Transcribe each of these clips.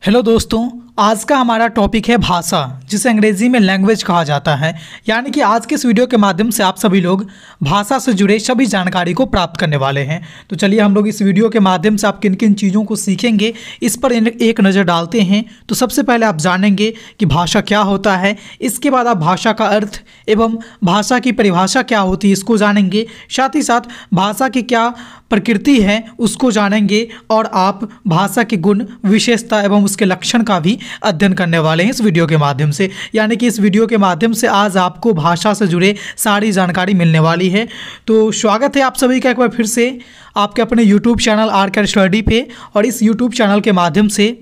Hello दोस्तों, आज का हमारा टॉपिक है भाषा, जिसे अंग्रेजी में लैंग्वेज कहा जाता है। यानी कि आज के इस वीडियो के माध्यम से आप सभी लोग भाषा से जुड़े सभी जानकारी को प्राप्त करने वाले हैं। तो चलिए हम लोग इस वीडियो के माध्यम से आप किन किन चीज़ों को सीखेंगे, इस पर एक नज़र डालते हैं। तो सबसे पहले आप जानेंगे कि भाषा क्या होता है, इसके बाद आप भाषा का अर्थ एवं भाषा की परिभाषा क्या होती है इसको जानेंगे। साथ ही साथ भाषा की क्या प्रकृति है उसको जानेंगे, और आप भाषा के गुण, विशेषता एवं उसके लक्षण का भी अध्ययन करने वाले हैं इस वीडियो के माध्यम से। यानी कि इस वीडियो के माध्यम से आज आपको भाषा से जुड़े सारी जानकारी मिलने वाली है। तो स्वागत है आप सभी का एक बार फिर से आपके अपने यूट्यूब चैनल आर स्टडी पे। और इस यूट्यूब चैनल के माध्यम से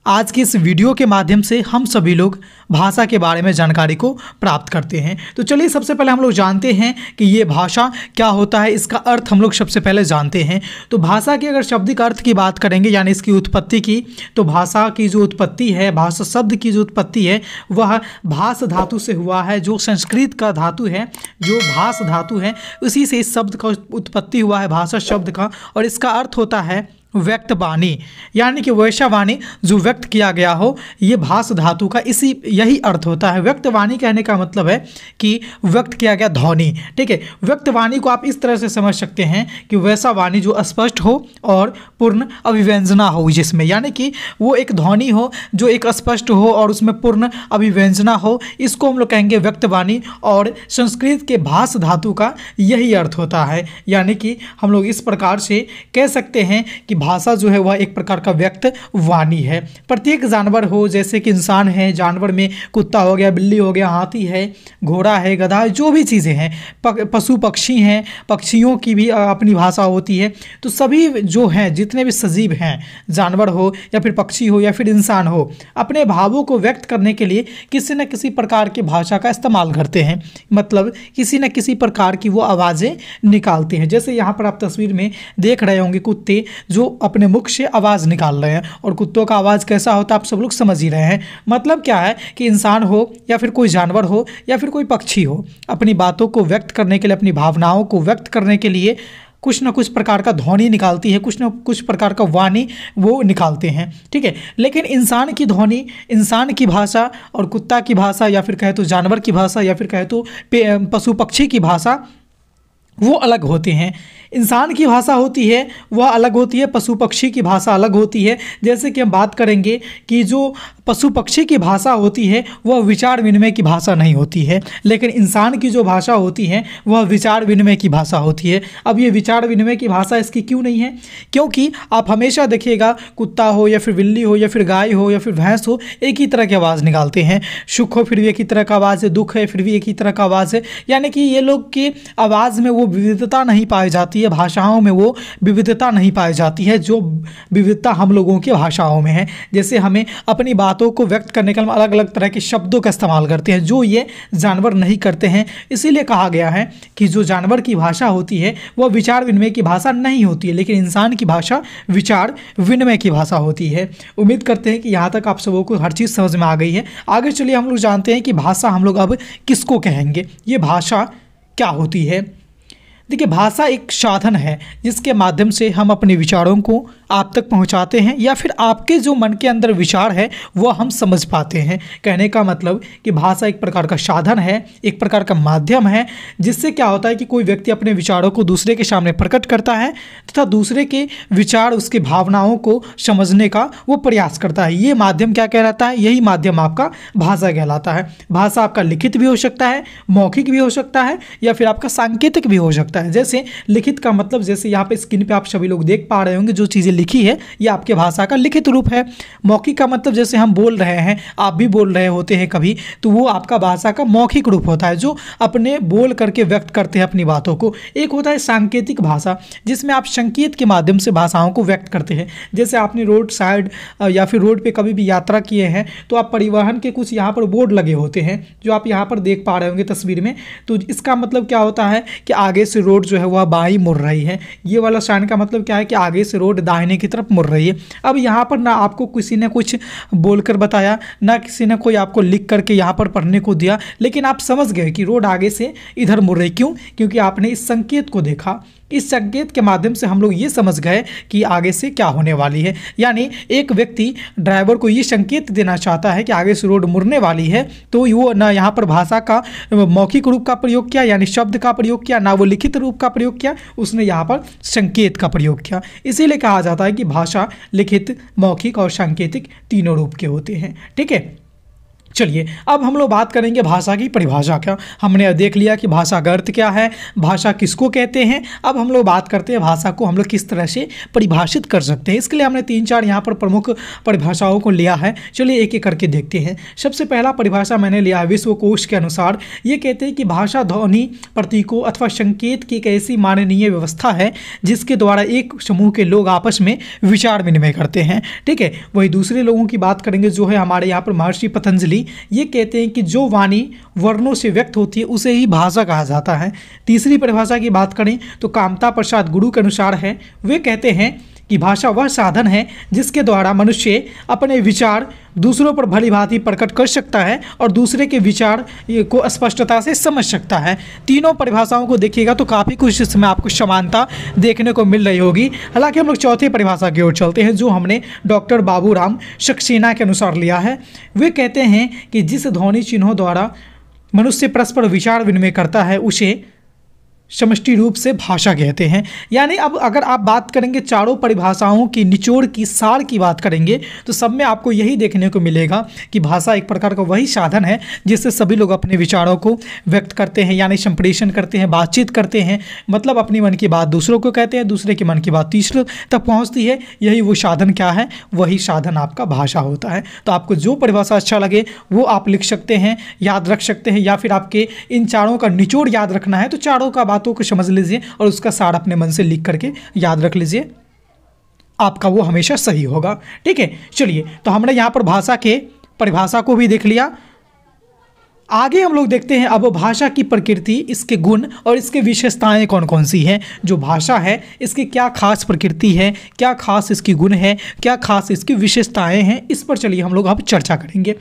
आज की इस वीडियो के माध्यम से हम सभी लोग भाषा के बारे में जानकारी को प्राप्त करते हैं। तो चलिए सबसे पहले हम लोग जानते हैं कि ये भाषा क्या होता है, इसका अर्थ हम लोग सबसे पहले जानते हैं। तो भाषा के अगर शाब्दिक अर्थ की बात करेंगे, यानी इसकी उत्पत्ति की, तो भाषा की जो उत्पत्ति है, भाषा शब्द की जो उत्पत्ति है वह भास धातु से हुआ है, जो संस्कृत का धातु है, जो भास धातु है, उसी से इस शब्द का उत्पत्ति हुआ है भाषा शब्द का। और इसका अर्थ होता है व्यक्त वाणी, यानी कि वैसा वाणी जो व्यक्त किया गया हो, ये भास धातु का यही अर्थ होता है। व्यक्त वाणी कहने का मतलब है कि व्यक्त किया गया ध्वनि। ठीक है, व्यक्त वाणी को आप इस तरह से समझ सकते हैं कि वैसा वाणी जो स्पष्ट हो और पूर्ण अभिव्यंजना हो, जिसमें यानी कि वो एक ध्वनि हो जो एक स्पष्ट हो और उसमें पूर्ण अभिव्यंजना हो, इसको हम लोग कहेंगे व्यक्त वाणी। और संस्कृत के भास धातु का यही अर्थ होता है। यानी कि हम लोग इस प्रकार से कह सकते हैं कि भाषा जो है वह एक प्रकार का व्यक्त वाणी है। प्रत्येक जानवर हो, जैसे कि इंसान है, जानवर में कुत्ता हो गया, बिल्ली हो गया, हाथी है, घोड़ा है, गधा है, जो भी चीज़ें हैं, पशु पक्षी हैं, पक्षियों की भी अपनी भाषा होती है। तो सभी जो हैं, जितने भी सजीव हैं, जानवर हो या फिर पक्षी हो या फिर इंसान हो, अपने भावों को व्यक्त करने के लिए किसी न किसी प्रकार की भाषा का इस्तेमाल करते हैं। मतलब किसी न किसी प्रकार की वो आवाज़ें निकालते हैं। जैसे यहाँ पर आप तस्वीर में देख रहे होंगे कुत्ते जो अपने मुख से आवाज़ निकाल रहे हैं, और कुत्तों का आवाज़ कैसा होता है आप सब लोग समझ ही रहे हैं। मतलब क्या है कि इंसान हो या फिर कोई जानवर हो या फिर कोई पक्षी हो, अपनी बातों को व्यक्त करने के लिए, अपनी भावनाओं को व्यक्त करने के लिए कुछ ना कुछ प्रकार का ध्वनि निकालती है, कुछ ना कुछ प्रकार का वाणी वो निकालते हैं। ठीक है, लेकिन इंसान की ध्वनि, इंसान की भाषा और कुत्ता की भाषा, या फिर कहे तो जानवर की भाषा, या फिर कहे तो पशु पक्षी की भाषा, वो अलग होते हैं। इंसान की भाषा होती है वह अलग होती है, पशु पक्षी की भाषा अलग होती है। जैसे कि हम बात करेंगे कि जो पशु पक्षी की भाषा होती है वह विचार विनिमय की भाषा नहीं होती है, लेकिन इंसान की जो भाषा होती है वह विचार विनिमय की भाषा होती है। अब ये विचार विनिमय की भाषा इसकी क्यों नहीं है? क्योंकि आप हमेशा देखिएगा, कुत्ता हो या फिर बिल्ली हो या फिर गाय हो या फिर भैंस हो, एक ही तरह की आवाज़ निकालते हैं। सुख हो फिर भी एक ही तरह का आवाज़ है, दुख है फिर भी एक ही तरह का आवाज़ है। यानी कि ये लोग की आवाज़ में वो विविधता नहीं पाई जाती है, भाषाओं में वो विविधता नहीं पाई जाती है जो विविधता हम लोगों की भाषाओं में है। जैसे हमें अपनी बातों को व्यक्त करने के लिए अलग अलग तरह के शब्दों का इस्तेमाल करते हैं, जो ये जानवर नहीं करते हैं। इसीलिए कहा गया है कि जो जानवर की भाषा होती है वह विचार विनिमय की भाषा नहीं होती है, लेकिन इंसान की भाषा विचार विनिमय की भाषा होती है। उम्मीद करते हैं कि यहाँ तक आप सबों को हर चीज़ समझ में आ गई है। आगे चलिए हम लोग जानते हैं कि भाषा हम लोग अब किसको कहेंगे, ये भाषा क्या होती है। देखिए, भाषा एक साधन है जिसके माध्यम से हम अपने विचारों को आप तक पहुंचाते हैं, या फिर आपके जो मन के अंदर विचार है वह हम समझ पाते हैं। कहने का मतलब कि भाषा एक प्रकार का साधन है, एक प्रकार का माध्यम है, जिससे क्या होता है कि कोई व्यक्ति अपने विचारों को दूसरे के सामने प्रकट करता है तथा दूसरे के विचार, उसकी भावनाओं को समझने का वो प्रयास करता है। ये माध्यम क्या कहलाता है? यही माध्यम आपका भाषा कहलाता है। भाषा आपका लिखित भी हो सकता है, मौखिक भी हो सकता है, या फिर आपका सांकेतिक भी हो सकता है। जैसे लिखित का मतलब, जैसे यहाँ पे स्क्रीन पे आप सभी लोग देख पा रहे होंगे जो चीज़ें लिखी है, ये आपके भाषा का लिखित रूप है। मौखिक का मतलब जैसे हम बोल रहे हैं, आप भी बोल रहे होते हैं कभी, तो वो आपका भाषा का मौखिक रूप होता है, जो अपने बोल करके व्यक्त करते हैं अपनी बातों को। एक होता है सांकेतिक भाषा, जिसमें आप संकेत के माध्यम से भाषाओं को व्यक्त करते हैं। जैसे आपने रोड साइड या फिर रोड पे कभी भी यात्रा किए हैं, तो आप परिवहन के कुछ यहाँ पर बोर्ड लगे होते हैं जो आप यहाँ पर देख पा रहे होंगे तस्वीर में। तो इसका मतलब क्या होता है कि आगे से रोड जो है वह बाईं मुड़ रही है। ये वाला साइन का मतलब क्या है कि आगे से रोड दाहिने की तरफ मुड़ रही है। अब यहाँ पर ना आपको किसी ने कुछ बोलकर बताया, ना किसी ने कोई आपको लिख करके यहाँ पर पढ़ने को दिया, लेकिन आप समझ गए कि रोड आगे से इधर मुड़ रही। क्यों? क्योंकि आपने इस संकेत को देखा इस संकेत के माध्यम से हम लोग ये समझ गए कि आगे से क्या होने वाली है। यानी एक व्यक्ति ड्राइवर को ये संकेत देना चाहता है कि आगे से रोड मुड़ने वाली है, तो वो ना यहाँ पर भाषा का मौखिक रूप का प्रयोग किया यानी शब्द का प्रयोग किया, ना वो लिखित रूप का प्रयोग किया, उसने यहाँ पर संकेत का प्रयोग किया। इसीलिए कहा जाता है कि भाषा लिखित, मौखिक और सांकेतिक तीनों रूप के होते हैं। ठीक है, चलिए अब हम लोग बात करेंगे भाषा की परिभाषा क्या। हमने देख लिया कि भाषा का अर्थ क्या है, भाषा किसको कहते हैं। अब हम लोग बात करते हैं भाषा को हम लोग किस तरह से परिभाषित कर सकते हैं। इसके लिए हमने 3-4 यहाँ पर प्रमुख परिभाषाओं को लिया है। चलिए एक एक करके देखते हैं। सबसे पहला परिभाषा मैंने लिया है विश्वकोश के अनुसार। ये कहते हैं कि भाषा ध्वनि, प्रतीकों अथवा संकेत की एक ऐसी माननीय व्यवस्था है जिसके द्वारा एक समूह के लोग आपस में विचार विनिमय करते हैं। ठीक है, वही दूसरे लोगों की बात करेंगे जो है हमारे यहाँ पर महर्षि पतंजलि। ये कहते हैं कि जो वाणी वर्णों से व्यक्त होती है उसे ही भाषा कहा जाता है। तीसरी परिभाषा की बात करें तो कामता प्रसाद गुरु के अनुसार है। वे कहते हैं कि भाषा वह साधन है जिसके द्वारा मनुष्य अपने विचार दूसरों पर भली भांति प्रकट कर सकता है और दूसरे के विचार को स्पष्टता से समझ सकता है। तीनों परिभाषाओं को देखिएगा तो काफ़ी कुछ इसमें आपको समानता देखने को मिल रही होगी। हालांकि हम लोग चौथी परिभाषा की ओर चलते हैं जो हमने डॉक्टर बाबूराम सक्सेना के अनुसार लिया है। वे कहते हैं कि जिस ध्वनि चिन्हों द्वारा मनुष्य परस्पर विचार विनिमय करता है उसे समष्टि रूप से भाषा कहते हैं। यानी अब अगर आप बात करेंगे चारों परिभाषाओं की निचोड़ की सार की बात करेंगे तो सब में आपको यही देखने को मिलेगा कि भाषा एक प्रकार का वही साधन है जिससे सभी लोग अपने विचारों को व्यक्त करते हैं, यानी संप्रेषण करते हैं, बातचीत करते हैं। मतलब अपनी मन की बात दूसरों को कहते हैं, दूसरे की मन की बात तीसरे तक पहुँचती है। यही वो साधन क्या है, वही साधन आपका भाषा होता है। तो आपको जो परिभाषा अच्छा लगे वो आप लिख सकते हैं, याद रख सकते हैं, या फिर आपके इन चारों का निचोड़ याद रखना है तो चारों का बातों को समझ लीजिए और उसका सार अपने मन से लिख करके याद रख लीजिए, आपका वो हमेशा सही होगा। ठीक है, चलिए तो हमने यहां पर भाषा के परिभाषा को भी देख लिया। आगे हम लोग देखते हैं अब भाषा की प्रकृति, इसके गुण और इसके विशेषताएं कौन कौन सी हैं। जो भाषा है इसकी क्या खास प्रकृति है, क्या खास इसकी गुण है, क्या खास इसकी विशेषताएं हैं, इस पर चलिए हम लोग अब चर्चा करेंगे।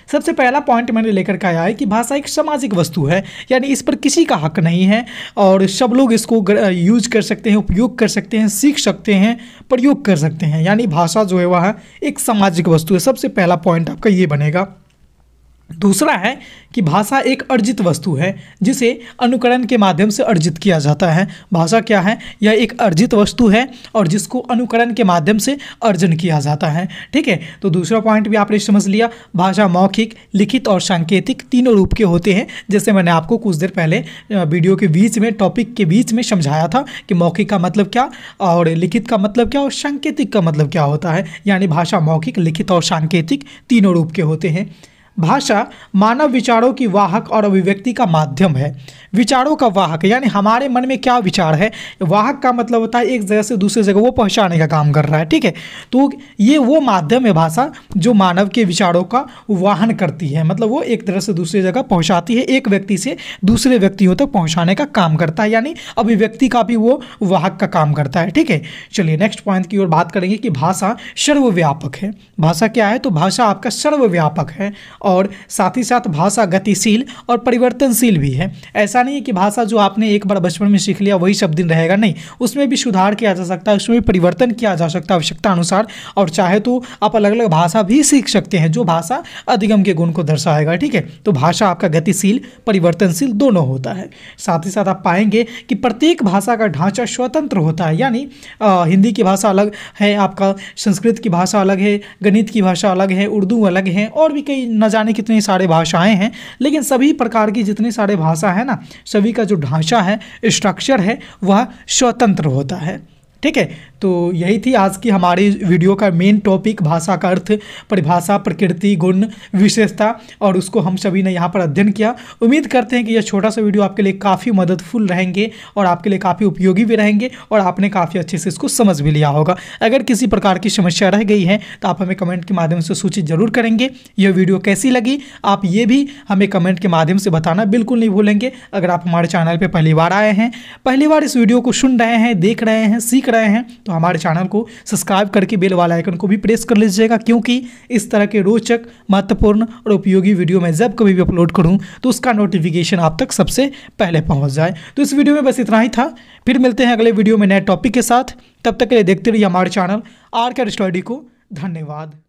सबसे पहला पॉइंट मैंने लेकर के आया है कि भाषा एक सामाजिक वस्तु है, यानी इस पर किसी का हक नहीं है और सब लोग इसको यूज कर सकते हैं, उपयोग कर सकते हैं, सीख सकते हैं, प्रयोग कर सकते हैं। यानी भाषा जो है वह एक सामाजिक वस्तु है। सबसे पहला पॉइंट आपका ये बनेगा। दूसरा है कि भाषा एक अर्जित वस्तु है जिसे अनुकरण के माध्यम से अर्जित किया जाता है। भाषा क्या है, यह एक अर्जित वस्तु है और जिसको अनुकरण के माध्यम से अर्जन किया जाता है। ठीक है, तो दूसरा पॉइंट भी आपने समझ लिया। भाषा मौखिक, लिखित और सांकेतिक तीनों रूप के होते हैं। जैसे मैंने आपको कुछ देर पहले वीडियो के बीच में, टॉपिक के बीच में समझाया था कि मौखिक का मतलब क्या और लिखित का मतलब क्या और सांकेतिक का मतलब क्या होता है। यानी भाषा मौखिक, लिखित और सांकेतिक तीनों रूप के होते हैं। भाषा मानव विचारों की वाहक और अभिव्यक्ति का माध्यम है। विचारों का वाहक यानी हमारे मन में क्या विचार है, वाहक का मतलब होता है एक जगह से दूसरे जगह वो पहुंचाने का काम कर रहा है। ठीक है, तो ये वो माध्यम है भाषा जो मानव के विचारों का वाहन करती है। मतलब वो एक तरह से दूसरी जगह पहुंचाती है, एक व्यक्ति से दूसरे व्यक्तियों तक पहुंचाने का काम करता है। यानी अभिव्यक्ति का भी वो वाहक का काम करता है। ठीक है, चलिए नेक्स्ट पॉइंट की ओर बात करेंगे कि भाषा सर्वव्यापक है। भाषा क्या है, तो भाषा आपका सर्वव्यापक है और साथ ही साथ भाषा गतिशील और परिवर्तनशील भी है। ऐसा नहीं है कि भाषा जो आपने एक बार बचपन में सीख लिया वही सब दिन रहेगा, नहीं, उसमें भी सुधार किया जा सकता है, उसमें भी परिवर्तन किया जा सकता है आवश्यकता अनुसार। और चाहे तो आप अलग अलग भाषा भी सीख सकते हैं जो भाषा अधिगम के गुण को दर्शाएगा। ठीक है, तो भाषा आपका गतिशील, परिवर्तनशील दोनों होता है। साथ ही साथ आप पाएंगे कि प्रत्येक भाषा का ढांचा स्वतंत्र होता है। यानी हिंदी की भाषा अलग है, आपका संस्कृत की भाषा अलग है, गणित की भाषा अलग है, उर्दू अलग है, और भी कई न जाने कितनी सारे भाषाएं हैं। लेकिन सभी प्रकार की जितनी सारे भाषा है ना, सभी का जो ढांचा है, स्ट्रक्चर है, वह स्वतंत्र होता है। ठीक है, तो यही थी आज की हमारी वीडियो का मेन टॉपिक, भाषा का अर्थ, परिभाषा, प्रकृति, गुण, विशेषता, और उसको हम सभी ने यहाँ पर अध्ययन किया। उम्मीद करते हैं कि यह छोटा सा वीडियो आपके लिए काफ़ी मददफुल रहेंगे और आपके लिए काफ़ी उपयोगी भी रहेंगे और आपने काफ़ी अच्छे से इसको समझ भी लिया होगा। अगर किसी प्रकार की समस्या रह गई है तो आप हमें कमेंट के माध्यम से सूचित जरूर करेंगे। यह वीडियो कैसी लगी आप ये भी हमें कमेंट के माध्यम से बताना बिल्कुल नहीं भूलेंगे। अगर आप हमारे चैनल पर पहली बार आए हैं, पहली बार इस वीडियो को सुन रहे हैं, देख रहे हैं, सीख रहे हैं, तो तो हमारे चैनल को सब्सक्राइब करके बेल वाला आइकन को भी प्रेस कर लीजिएगा, क्योंकि इस तरह के रोचक, महत्वपूर्ण और उपयोगी वीडियो मैं जब कभी भी अपलोड करूँ तो उसका नोटिफिकेशन आप तक सबसे पहले पहुँच जाए। तो इस वीडियो में बस इतना ही था, फिर मिलते हैं अगले वीडियो में नए टॉपिक के साथ। तब तक के लिए देखते रहिए हमारे चैनल आर के स्टडी को। धन्यवाद।